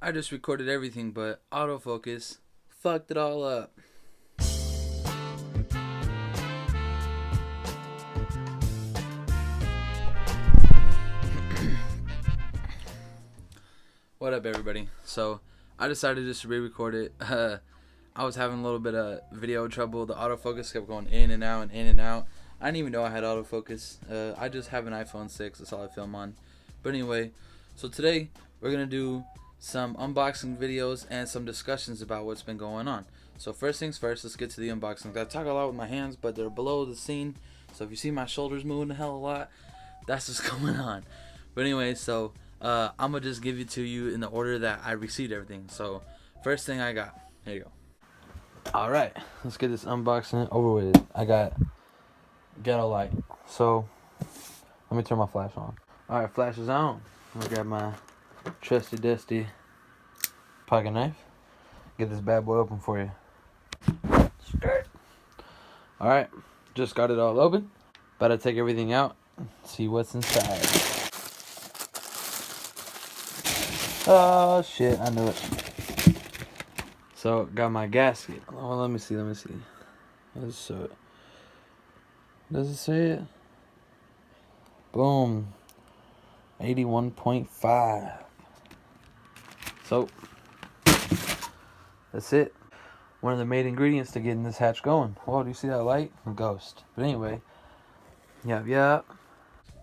I just recorded everything, but autofocus fucked it all up. What up, everybody? So I decided just to re-record it. I was having a little bit of video trouble. The autofocus kept going in and out and in and out. I didn't even know I had autofocus. I just have an iPhone 6. That's all I film on. But anyway, so today we're going to do some unboxing videos and some discussions about what's been going on. So first things first, let's get to the unboxing. I talk a lot with my hands, but they're below the scene. So if you see my shoulders moving the hell a lot, that's what's going on. But anyway, so I'm going to just give it to you in the order that I received everything. So first thing I got, here you go. Alright, let's get this unboxing over with. I got ghetto light. So let me turn my flash on. Alright, flash is on. I'm gonna grab my trusty dusty pocket knife. Get this bad boy open for you. Alright, just got it all open. About to take everything out. See what's inside. Oh shit, I knew it. So got my gasket. Oh, let me see. Let's show it. Does it say it? Boom. 81.5. So that's it. One of the main ingredients to getting this hatch going. Whoa, do you see that light? A ghost. But anyway. Yep.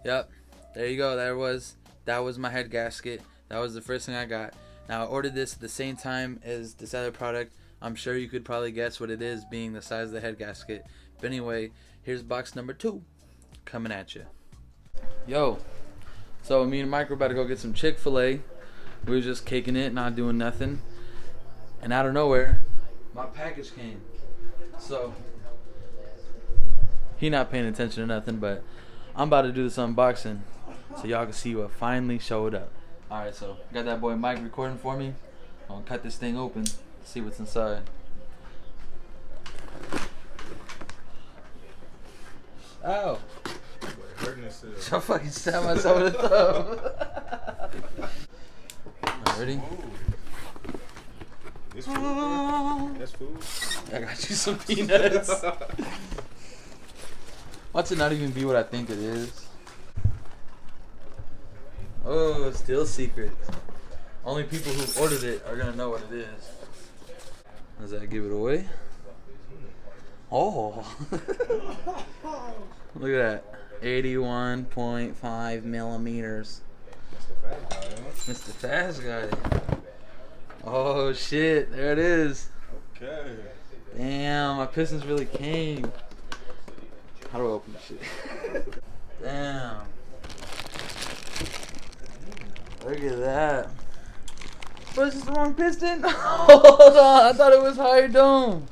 There you go. That was my head gasket. That was the first thing I got. Now I ordered this at the same time as this other product. I'm sure you could probably guess what it is, being the size of the head gasket. But anyway, here's box number 2 coming at you. Yo, so me and Mike were about to go get some Chick-fil-A. We were just kicking it, not doing nothing. And out of nowhere, my package came. So he not paying attention to nothing, but I'm about to do this unboxing so y'all can see what finally showed up. Alright, so got that boy Mike recording for me. I'm gonna cut this thing open, see what's inside. Ow! I fucking stabbed myself with a thumb. Ready? This food, bro? That's food? I got you some peanuts. Watch it not even be what I think it is. Oh, still secret. Only people who ordered it are gonna know what it is. Does that give it away? Oh. Look at that. 81.5 millimeters. Mr. Fast Guy. Oh shit, there it is. Okay. Damn, my pistons really came. How do I open this shit? Damn. Look at that. But is this the wrong piston? Hold on, I thought it was higher dome.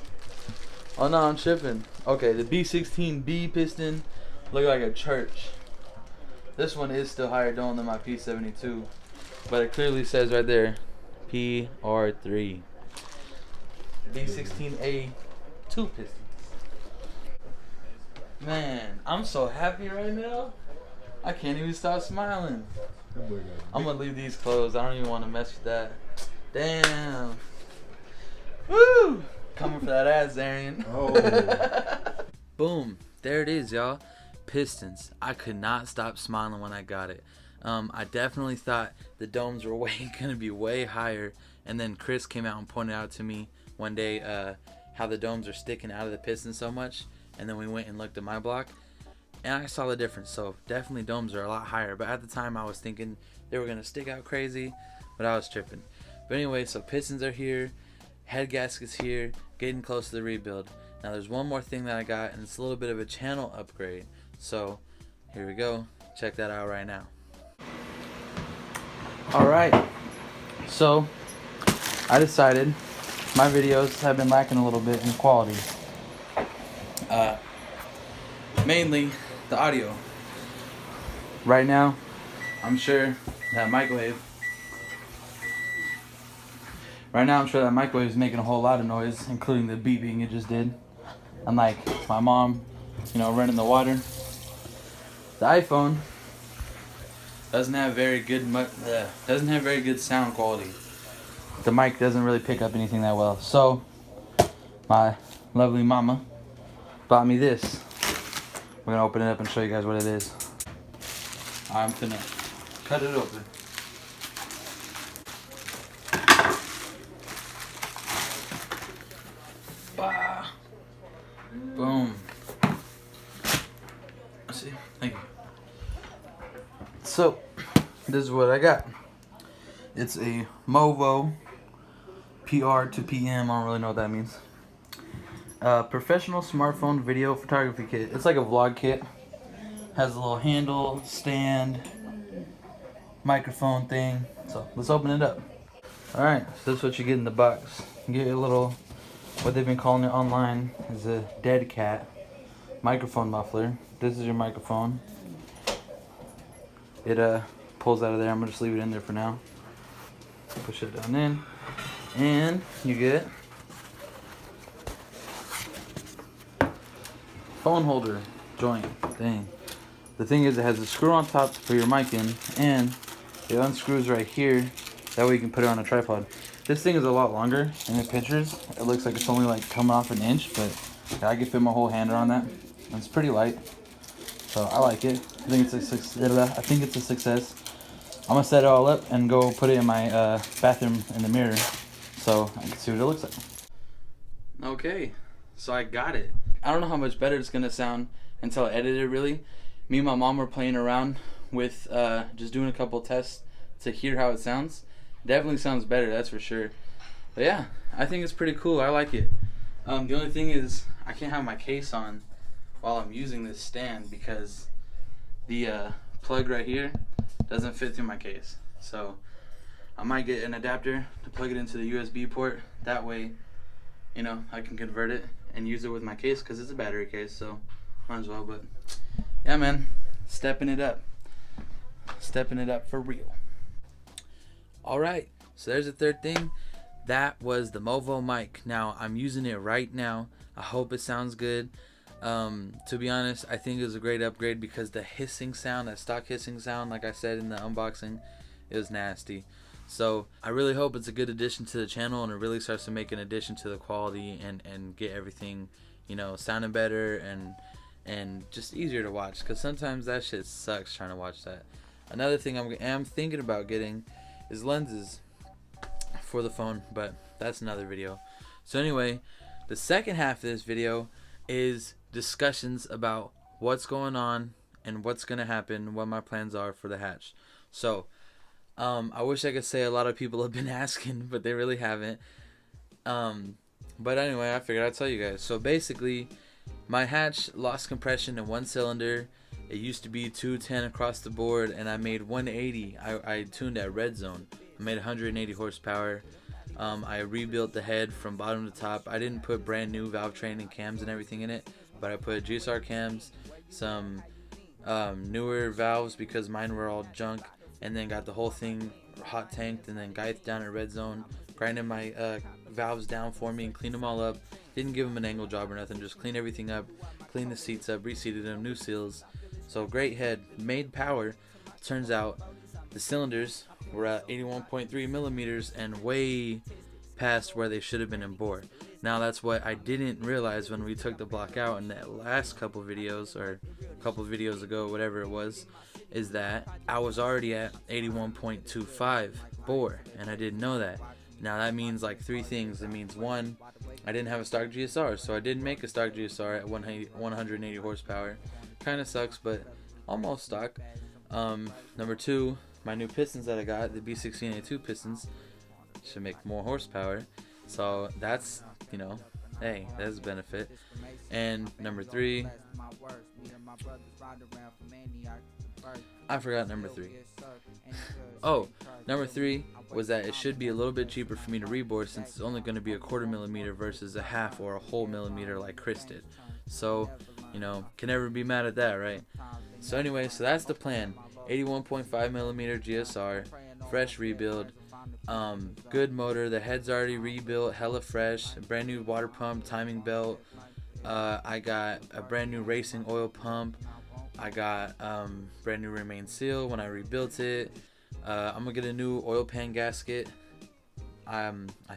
Oh no, I'm tripping. Okay, the B16B piston look like a church. This one is still higher dome than my P72, but it clearly says right there, PR3. B16A 2 pistons. Man, I'm so happy right now. I can't even stop smiling. I'm gonna leave these closed. I don't even want to mess with that. Damn. Woo! Coming for that ass, Arian. Oh. Boom. There it is, y'all. Pistons. I could not stop smiling when I got it. I definitely thought the domes were gonna be way higher, and then Chris came out and pointed out to me one day how the domes are sticking out of the piston so much, and then we went and looked at my block, and I saw the difference. So definitely domes are a lot higher, but at the time I was thinking they were gonna stick out crazy, but I was tripping. But anyway, so pistons are here, head gaskets here, getting close to the rebuild. Now there's one more thing that I got, and it's a little bit of a channel upgrade. So here we go, check that out right now. Alright, so I decided my videos have been lacking a little bit in quality. Mainly the audio. Right now, I'm sure that microwave is making a whole lot of noise, including the beeping it just did. Unlike my mom, running the water. The iPhone doesn't have very good sound quality. the mic doesn't really pick up anything that well. So my lovely mama bought me this. We're gonna open it up and show you guys what it is. I'm gonna cut it open. Ah. Boom. Let's see. Thank you. So, this is what I got. It's a Movo PR to PM. I don't really know what that means. Professional smartphone video photography kit. It's like a vlog kit. Has a little handle, stand, microphone thing. So let's open it up. Alright, so this is what you get in the box. You get a little, what they've been calling it online is a dead cat microphone muffler. This is your microphone. It pulls out of there. I'm gonna just leave it in there for now. Push it down in, and you get phone holder joint thing. The thing is, it has a screw on top to put your mic in, and it unscrews right here. That way you can put it on a tripod. This thing is a lot longer in the pictures. It looks like it's only like coming off an inch, but I can fit my whole hand around that. And it's pretty light, so I like it. I think it's a success. I'm gonna set it all up and go put it in my bathroom in the mirror, so I can see what it looks like. Okay, so I got it. I don't know how much better it's gonna sound until I edit it. Really, me and my mom were playing around with just doing a couple tests to hear how it sounds. Definitely sounds better, that's for sure. But yeah, I think it's pretty cool. I like it. The only thing is, I can't have my case on while I'm using this stand because the plug right here doesn't fit through my case. So I might get an adapter to plug it into the USB port. That way, you know, I can convert it and use it with my case because it's a battery case, so might as well. But yeah, man, stepping it up for real. All right, so there's the third thing. That was the Movo mic. Now I'm using it right now. I hope it sounds good. To be honest, I think it was a great upgrade because the hissing sound, that stock hissing sound, like I said in the unboxing, it was nasty. So I really hope it's a good addition to the channel, and it really starts to make an addition to the quality and get everything, you know, sounding better and just easier to watch, because sometimes that shit sucks trying to watch that. Another thing I'm thinking about getting is lenses for the phone, but that's another video. So anyway, the second half of this video is discussions about what's going on and what's gonna happen, what my plans are for the hatch. So I wish I could say a lot of people have been asking, but they really haven't. But anyway, I figured I'd tell you guys. So basically, my hatch lost compression in one cylinder. It used to be 210 across the board, and I made 180. I tuned at red zone. I made 180 horsepower. I rebuilt the head from bottom to top. I didn't put brand new valve train and cams and everything in it, but I put GSR cams, some newer valves because mine were all junk, and then got the whole thing hot tanked, and then guys down at red zone, grinding my valves down for me and cleaned them all up. Didn't give them an angle job or nothing, just clean everything up, clean the seats up, reseated them, new seals. So great head, made power. Turns out the cylinders were at 81.3 millimeters and way past where they should have been in bore. Now that's what I didn't realize when we took the block out in that last couple videos, or a couple videos ago, whatever it was, is that I was already at 81.25 bore, and I didn't know that. Now that means like three things. It means one, I didn't have a stock GSR, so I didn't make a stock GSR at 180 horsepower. Kind of sucks, but almost stock. Number two, my new pistons that I got, the B16A2 pistons, should make more horsepower. So that's, you know, hey, that's a benefit. And number three, I forgot number three. Oh, number three was that it should be a little bit cheaper for me to rebore, since it's only going to be a 1/4 millimeter versus a 1/2 or a whole millimeter like Chris did. So, you know, can never be mad at that, right? So anyway, so that's the plan. 81.5 millimeter GSR, fresh rebuild, good motor. The head's already rebuilt, hella fresh. Brand new water pump, timing belt. I got a brand new racing oil pump. I got brand new remain seal when I rebuilt it. I'm gonna get a new oil pan gasket. I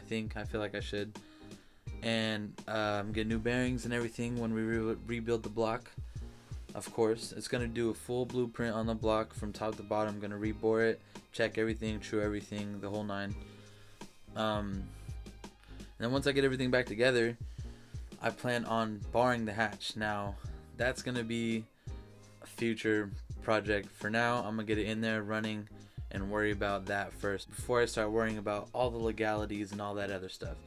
feel like I should. And get new bearings and everything when we rebuild the block. Of course, it's gonna do a full blueprint on the block from top to bottom. I'm gonna rebore it, check everything, true everything, the whole nine. And then once I get everything back together, I plan on barring the hatch. Now, that's gonna be a future project. For now, I'm gonna get it in there running and worry about that first before I start worrying about all the legalities and all that other stuff.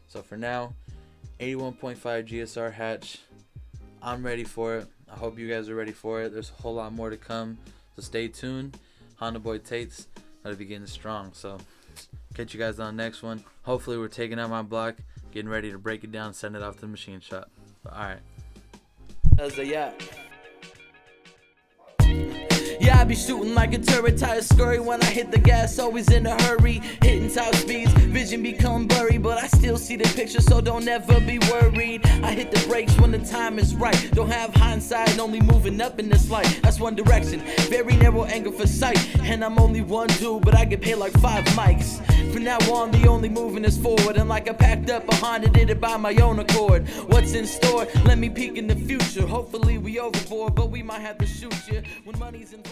So for now, 81.5 GSR hatch. I'm ready for it. I hope you guys are ready for it. There's a whole lot more to come, so stay tuned. Honda Boy Tates, that'll be getting strong. So catch you guys on the next one. Hopefully we're taking out my block, getting ready to break it down, send it off to the machine shop. But alright. That's a yeah. Yeah, I be shooting like a turret, tire scurry when I hit the gas, always in a hurry, hitting top speeds, vision become blurry, but I still see the picture, so don't ever be worried. I hit the brakes when the time is right, don't have hindsight, only moving up in this light. That's one direction, very narrow angle for sight, and I'm only one dude, but I get paid like 5 mics. From now on, the only moving is forward, and like I packed up a Honda, did it by my own accord. What's in store? Let me peek in the future. Hopefully we overboard, but we might have to shoot you when money's involved.